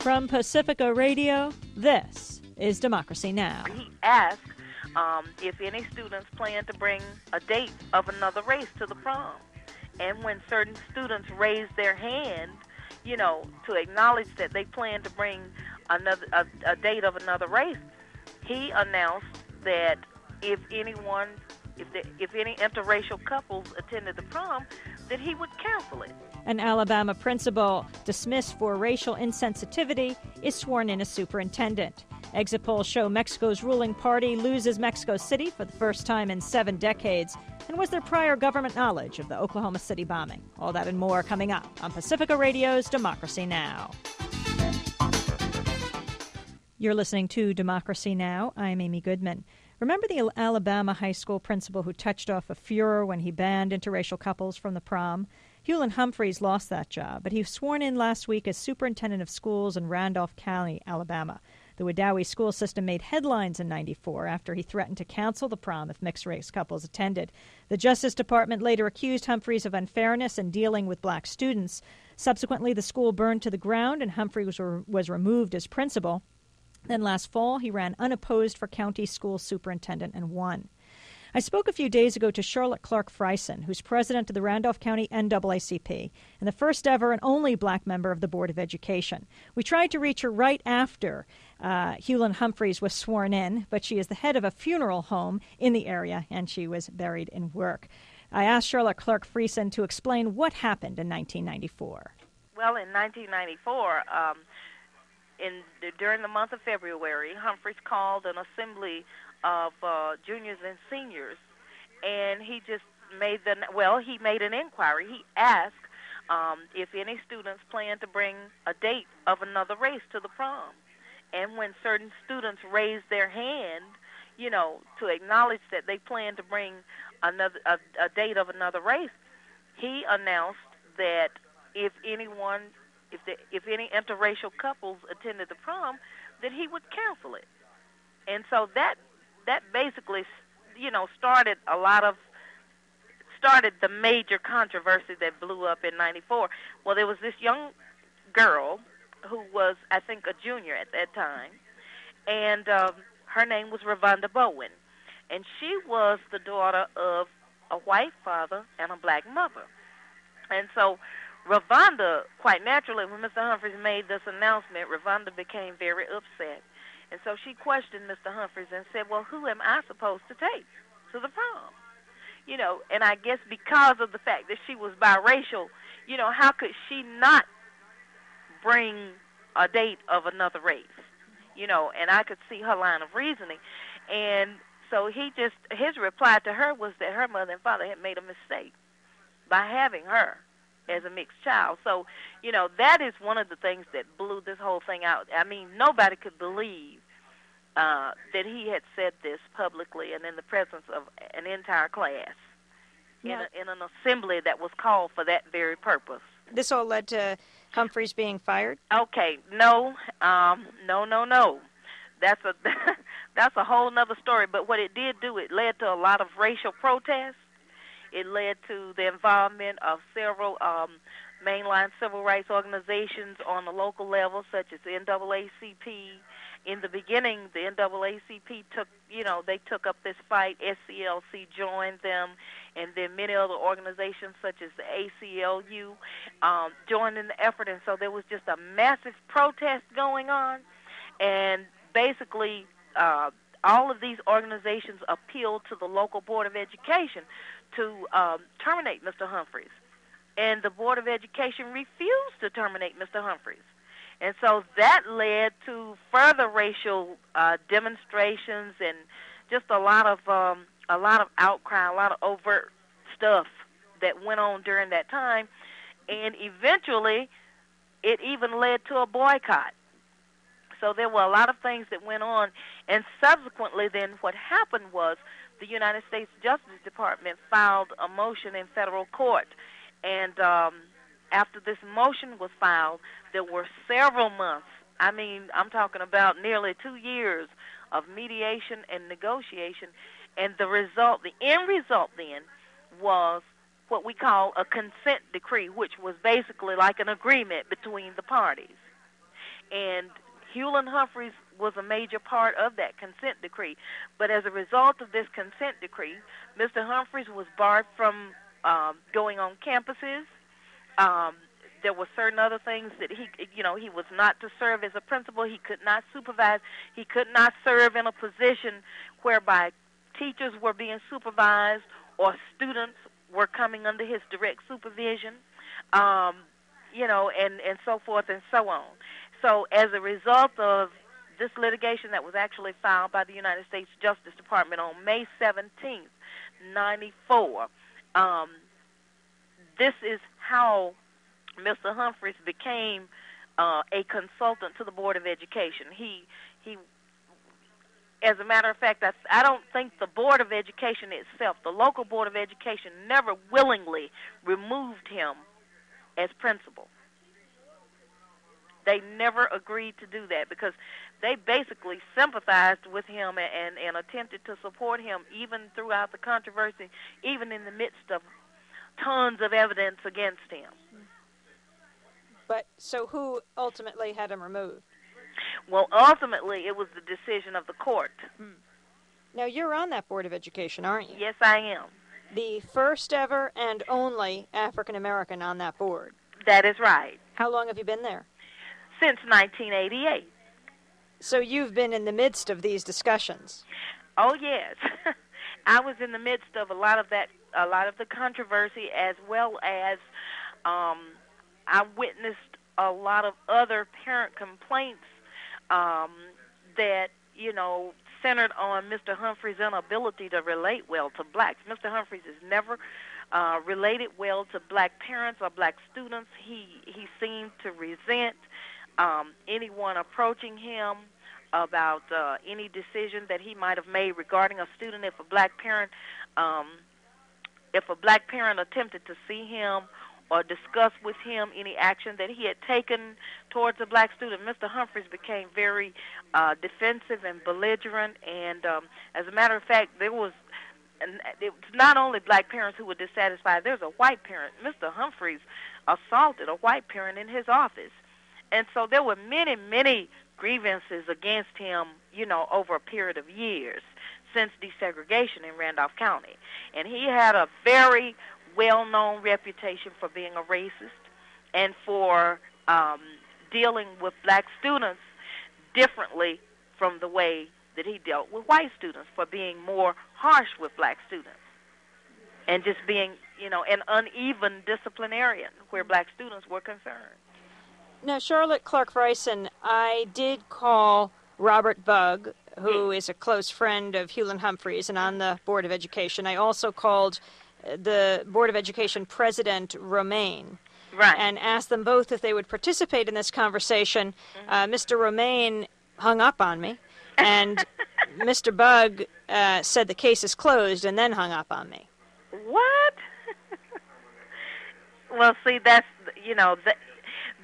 From Pacifica Radio, this is Democracy Now! He asked if any students plan to bring a date of another race to the prom. And when certain students raised their hand, to acknowledge that they plan to bring a date of another race, he announced that if any interracial couples attended the prom, that he would cancel it. An Alabama principal dismissed for racial insensitivity is sworn in as superintendent. Exit polls show Mexico's ruling party loses Mexico City for the first time in 7 decades. And was there prior government knowledge of the Oklahoma City bombing? All that and more coming up on Pacifica Radio's Democracy Now! You're listening to Democracy Now! I'm Amy Goodman. Remember the Alabama high school principal who touched off a furor when he banned interracial couples from the prom? Hulond Humphries lost that job, but he was sworn in last week as superintendent of schools in Randolph County, Alabama. The Wedowee school system made headlines in '94 after he threatened to cancel the prom if mixed-race couples attended. The Justice Department later accused Humphries of unfairness in dealing with black students. Subsequently, the school burned to the ground and Humphries was removed as principal. Then last fall, he ran unopposed for county school superintendent and won. I spoke a few days ago to Charlotte Clark-Frieson, who's president of the Randolph County NAACP and the first ever and only black member of the Board of Education. We tried to reach her right after Hulond Humphries was sworn in, but she is the head of a funeral home in the area, and she was buried in work. I asked Charlotte Clark-Frieson to explain what happened in 1994. Well, in 1994, during the month of February, Humphries called an assembly of juniors and seniors, and he just made an inquiry. He asked if any students plan to bring a date of another race to the prom. And when certain students raised their hand, to acknowledge that they plan to bring a date of another race, he announced that if any interracial couples attended the prom, that he would cancel it. And so that basically, started the major controversy that blew up in '94. Well, there was this young girl who was, I think, a junior at that time, and her name was Ravonda Bowen, and she was the daughter of a white father and a black mother. And so Ravonda, quite naturally, when Mr. Humphries made this announcement, Ravonda became very upset. And so she questioned Mr. Humphries and said, well, who am I supposed to take to the prom? And I guess because of the fact that she was biracial, how could she not bring a date of another race? And I could see her line of reasoning. And so his reply to her was that her mother and father had made a mistake by having her as a mixed child. So, that is one of the things that blew this whole thing out. I mean, nobody could believe that he had said this publicly and in the presence of an entire class in an assembly that was called for that very purpose. This all led to Humphries being fired? Okay, no. That's a whole nother story. But what it did do, it led to a lot of racial protests. It led to the involvement of several mainline civil rights organizations on the local level, such as the NAACP. In the beginning, the NAACP took up this fight. SCLC joined them, and then many other organizations, such as the ACLU, joined in the effort. And so there was just a massive protest going on, and basically all of these organizations appealed to the local Board of Education to terminate Mr. Humphries. And the Board of Education refused to terminate Mr. Humphries. And so that led to further racial demonstrations and just a lot of outcry, a lot of overt stuff that went on during that time. And eventually, it even led to a boycott. So there were a lot of things that went on. And subsequently, then what happened was the United States Justice Department filed a motion in federal court. And after this motion was filed, there were several months, I'm talking about nearly 2 years of mediation and negotiation. And the end result then was what we call a consent decree, which was basically like an agreement between the parties. And Hulond Humphries was a major part of that consent decree. But as a result of this consent decree, Mr. Humphries was barred from going on campuses. There were certain other things that he was not to serve as a principal. He could not supervise. He could not serve in a position whereby teachers were being supervised or students were coming under his direct supervision, and so forth and so on. So as a result of this litigation that was actually filed by the United States Justice Department on May 17th, 94, this is how Mr. Humphries became a consultant to the Board of Education. He, as a matter of fact, I don't think the Board of Education itself, the local Board of Education, never willingly removed him as principal. They never agreed to do that because they basically sympathized with him and attempted to support him even throughout the controversy, even in the midst of tons of evidence against him. But so who ultimately had him removed? Well, ultimately, it was the decision of the court. Now, you're on that Board of Education, aren't you? Yes, I am. The first ever and only African-American on that board. That is right. How long have you been there? Since 1988. So you've been in the midst of these discussions. Oh, yes. I was in the midst of a lot of the controversy, as well as I witnessed a lot of other parent complaints that, centered on Mr. Humphries' inability to relate well to blacks. Mr. Humphries has never related well to black parents or black students. He seemed to resent anyone approaching him about any decision that he might have made regarding a student. If a black parent attempted to see him or discuss with him any action that he had taken towards a black student, Mr. Humphries became very defensive and belligerent. And as a matter of fact, it's not only black parents who were dissatisfied. There's a white parent. Mr. Humphries assaulted a white parent in his office. And so there were many, many grievances against him, over a period of years since desegregation in Randolph County. And he had a very well-known reputation for being a racist and for dealing with black students differently from the way that he dealt with white students, for being more harsh with black students and just being, an uneven disciplinarian where black students were concerned. Now, Charlotte Clark-Frieson, I did call Robert Bugg, who is a close friend of Hulond Humphries and on the Board of Education. I also called the Board of Education President Romaine, right, and asked them both if they would participate in this conversation. Mr. Romaine hung up on me, and Mr. Bugg said the case is closed and then hung up on me. What? Well, see, that's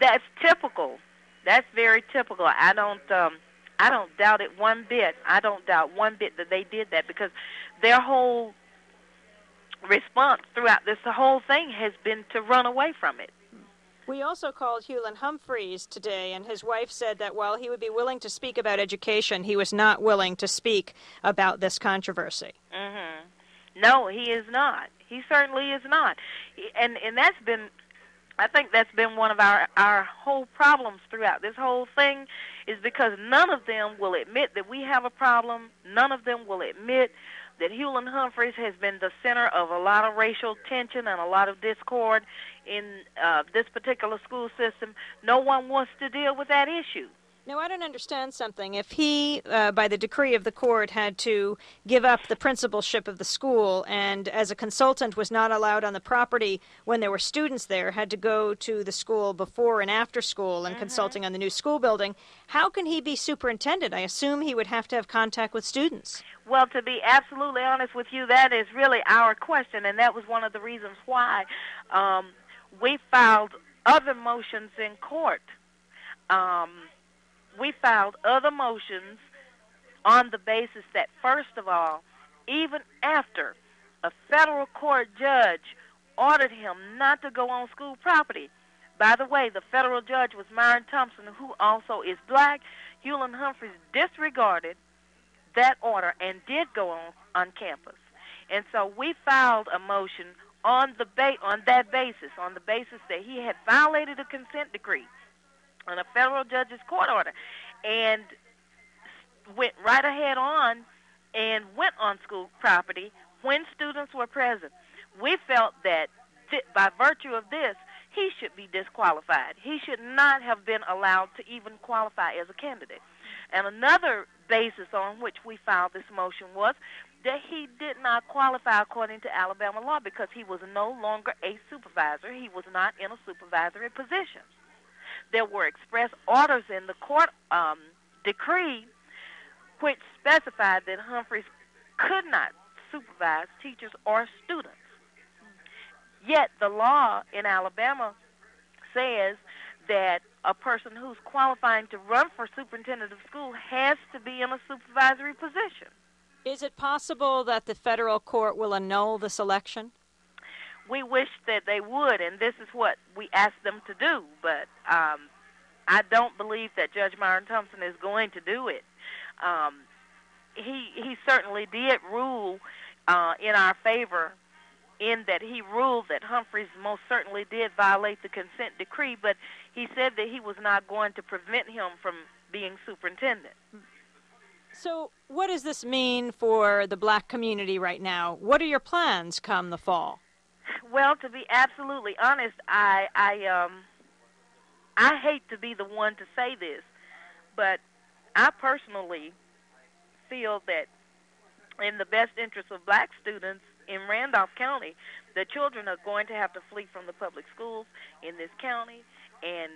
that's typical. That's very typical. I don't doubt it one bit. I don't doubt one bit that they did that, because their whole response throughout this whole thing has been to run away from it. We also called Hulond Humphries today, and his wife said that while he would be willing to speak about education, he was not willing to speak about this controversy. No, he is not. He certainly is not. And that's been, I think that's been one of our whole problems throughout this whole thing, is because none of them will admit that we have a problem. None of them will admit that Hulond Humphries has been the center of a lot of racial tension and a lot of discord in this particular school system. No one wants to deal with that issue. Now, I don't understand something. If he, by the decree of the court, had to give up the principalship of the school and as a consultant was not allowed on the property when there were students there, had to go to the school before and after school and consulting on the new school building, how can he be superintendent? I assume he would have to have contact with students. Well, to be absolutely honest with you, that is really our question, and that was one of the reasons why we filed other motions in court. We filed other motions on the basis that, first of all, even after a federal court judge ordered him not to go on school property, By the way, the federal judge was Myron Thompson, who also is black. Hulond Humphries disregarded that order and did go on campus. And so we filed a motion on that basis, on the basis that he had violated a consent decree on a federal judge's court order, and went right ahead on and went on school property when students were present. We felt that by virtue of this, he should be disqualified. He should not have been allowed to even qualify as a candidate. And another basis on which we filed this motion was that he did not qualify according to Alabama law because he was no longer a supervisor. He was not in a supervisory position. There were express orders in the court decree which specified that Humphries could not supervise teachers or students. Yet the law in Alabama says that a person who's qualifying to run for superintendent of school has to be in a supervisory position. Is it possible that the federal court will annul this election? We wish that they would, and this is what we asked them to do, but I don't believe that Judge Myron Thompson is going to do it. He certainly did rule in our favor, in that he ruled that Humphries most certainly did violate the consent decree, but he said that he was not going to prevent him from being superintendent. So what does this mean for the black community right now? What are your plans come the fall? Well, to be absolutely honest, I hate to be the one to say this, but I personally feel that in the best interest of black students in Randolph County, the children are going to have to flee from the public schools in this county and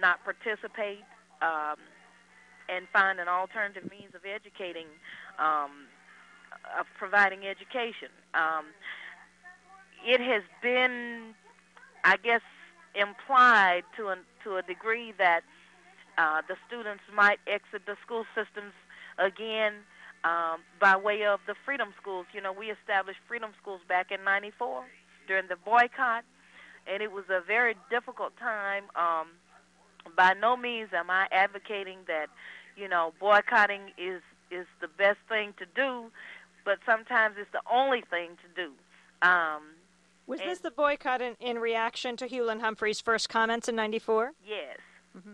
not participate and find an alternative means of educating, of providing education. It has been, I guess, implied to a degree that the students might exit the school systems again by way of the freedom schools. You know, we established freedom schools back in '94 during the boycott, and it was a very difficult time. By no means am I advocating that, you know, boycotting is the best thing to do, but sometimes it's the only thing to do. Was this the boycott in reaction to Hulond Humphries' first comments in '94? Yes. Mm-hmm.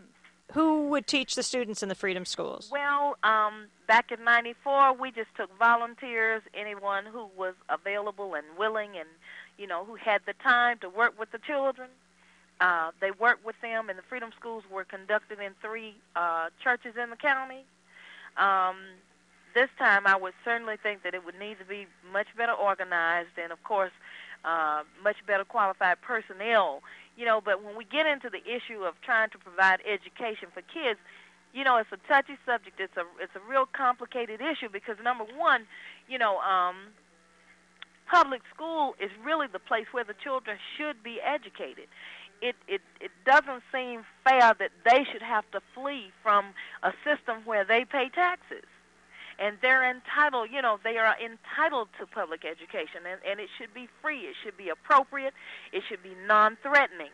Who would teach the students in the freedom schools? Well, back in '94, we just took volunteers, anyone who was available and willing and, you know, who had the time to work with the children. They worked with them, and the freedom schools were conducted in 3 churches in the county. This time, I would certainly think that it would need to be much better organized and, of course, much better qualified personnel. You know, but when we get into the issue of trying to provide education for kids, you know, it's a touchy subject. It's a real complicated issue because, number one, you know, public school is really the place where the children should be educated. It doesn't seem fair that they should have to flee from a system where they pay taxes. And they're entitled, you know, they are entitled to public education, and it should be free. It should be appropriate. It should be non-threatening.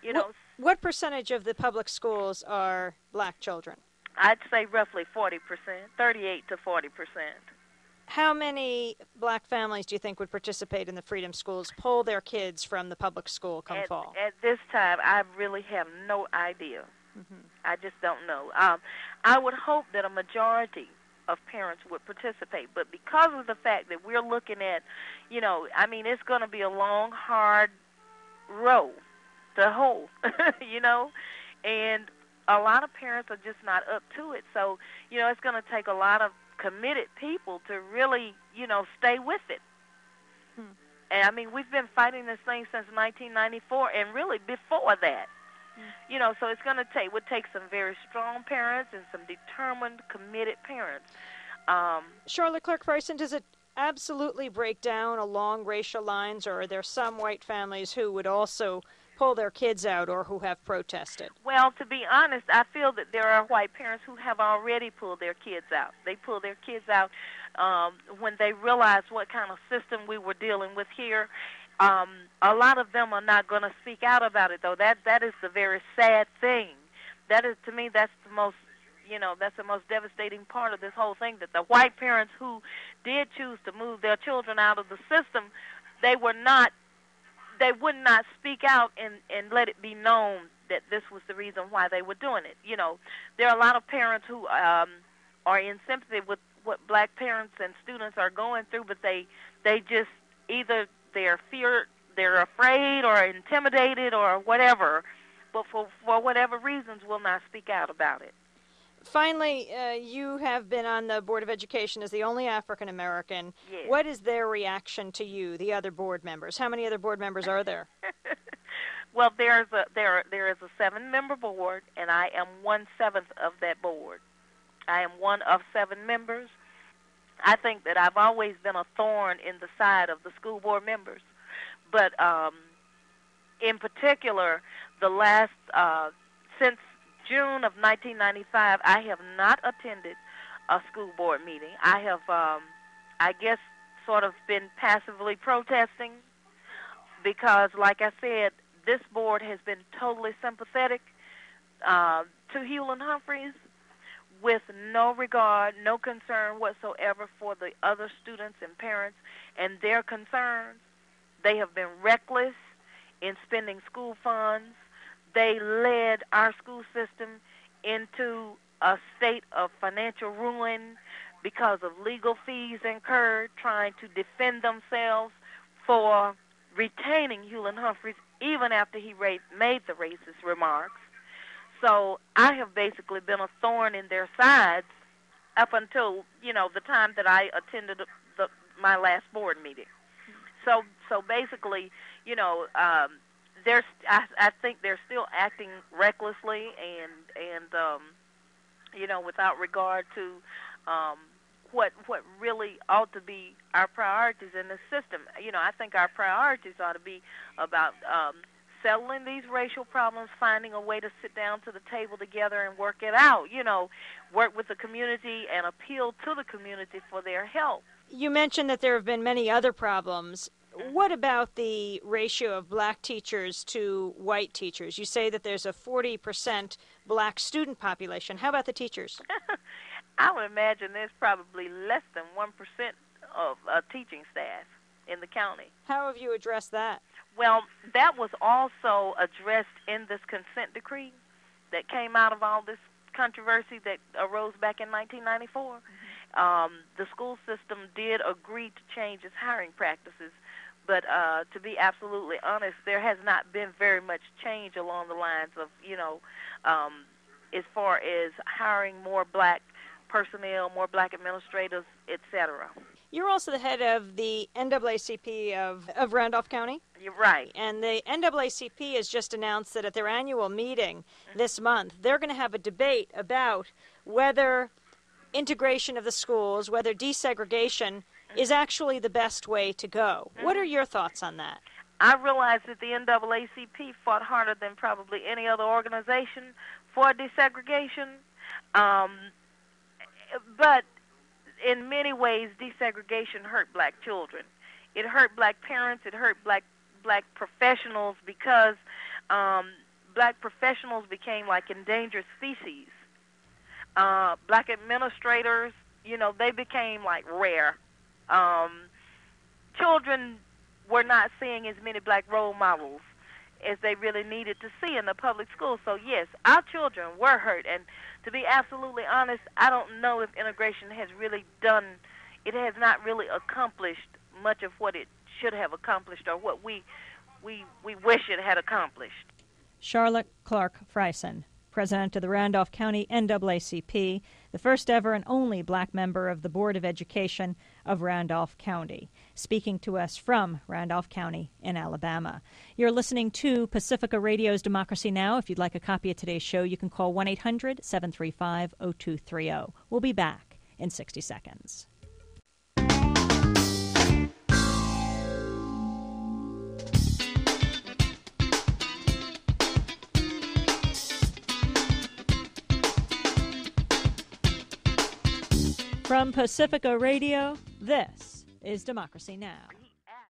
You know, what percentage of the public schools are black children? I'd say roughly 40%, 38 to 40%. How many black families do you think would participate in the freedom schools, pull their kids from the public school come fall? At this time, I really have no idea. Mm-hmm. I just don't know. I would hope that a majority of parents would participate, but because of the fact that we're looking at, you know, I mean, it's going to be a long, hard row to hoe, you know, and a lot of parents are just not up to it. So, you know, it's going to take a lot of committed people to really, you know, stay with it. And I mean, we've been fighting this thing since 1994, and really before that. You know, so it's going to take some very strong parents and some determined, committed parents. Charlotte Clark-Frieson, does it absolutely break down along racial lines, or are there some white families who would also pull their kids out or who have protested? Well, to be honest, I feel that there are white parents who have already pulled their kids out. They pulled their kids out when they realized what kind of system we were dealing with here. A lot of them are not going to speak out about it, though. That is the very sad thing. That is, to me, that's the most, that's the most devastating part of this whole thing, that the white parents who did choose to move their children out of the system, they would not speak out and let it be known that this was the reason why they were doing it. There are a lot of parents who are in sympathy with what black parents and students are going through, but they just either they're afraid or intimidated or whatever, but for whatever reasons will not speak out about it. Finally, you have been on the Board of Education as the only African American. Yes. What is their reaction to you, the other board members? How many other board members are there? Well, there is a 7-member board, and I am 1/7 of that board. I am one of 7 members. I think that I've always been a thorn in the side of the school board members, but in particular, since June of 1995, I have not attended a school board meeting. I have, I guess, sort of been passively protesting because, like I said, this board has been totally sympathetic to Hulond Humphries with no regard, no concern whatsoever for the other students and parents and their concerns. They have been reckless in spending school funds. They led our school system into a state of financial ruin because of legal fees incurred trying to defend themselves for retaining Hulond Humphries even after he made the racist remarks. So I have basically been a thorn in their sides up until, the time that I attended my last board meeting. So basically, I think they're still acting recklessly and without regard to what really ought to be our priorities in the system. I think our priorities ought to be about settling these racial problems, finding a way to sit down to the table together and work it out, work with the community and appeal to the community for their help. You mentioned that there have been many other problems. What about the ratio of black teachers to white teachers? You say that there's a 40% black student population. How about the teachers? I would imagine there's probably less than 1% of teaching staff in the county. How have you addressed that? Well, that was also addressed in this consent decree that came out of all this controversy that arose back in 1994. The school system did agree to change its hiring practices, but to be absolutely honest, there has not been very much change along the lines of, as far as hiring more black personnel, more black administrators, etc. You're also the head of the NAACP of Randolph County? You're right. And the NAACP has just announced that at their annual meeting this month, they're going to have a debate about whether integration of the schools, whether desegregation is actually the best way to go. What are your thoughts on that? I realize that the NAACP fought harder than probably any other organization for desegregation, but in many ways, desegregation hurt black children. It hurt black parents. It hurt black professionals because black professionals became like endangered species. Black administrators, they became like rare. Children were not seeing as many black role models as they really needed to see in the public schools. So yes, our children were hurt, and to be absolutely honest, I don't know if integration has not really accomplished much of what it should have accomplished or what we wish it had accomplished. Charlotte Clark-Frieson, president of the Randolph County NAACP, the first ever and only black member of the Board of Education of Randolph County, speaking to us from Randolph County in Alabama. You're listening to Pacifica Radio's Democracy Now! If you'd like a copy of today's show, you can call 1-800-735-0230. We'll be back in 60 seconds. From Pacifica Radio, this is Democracy Now!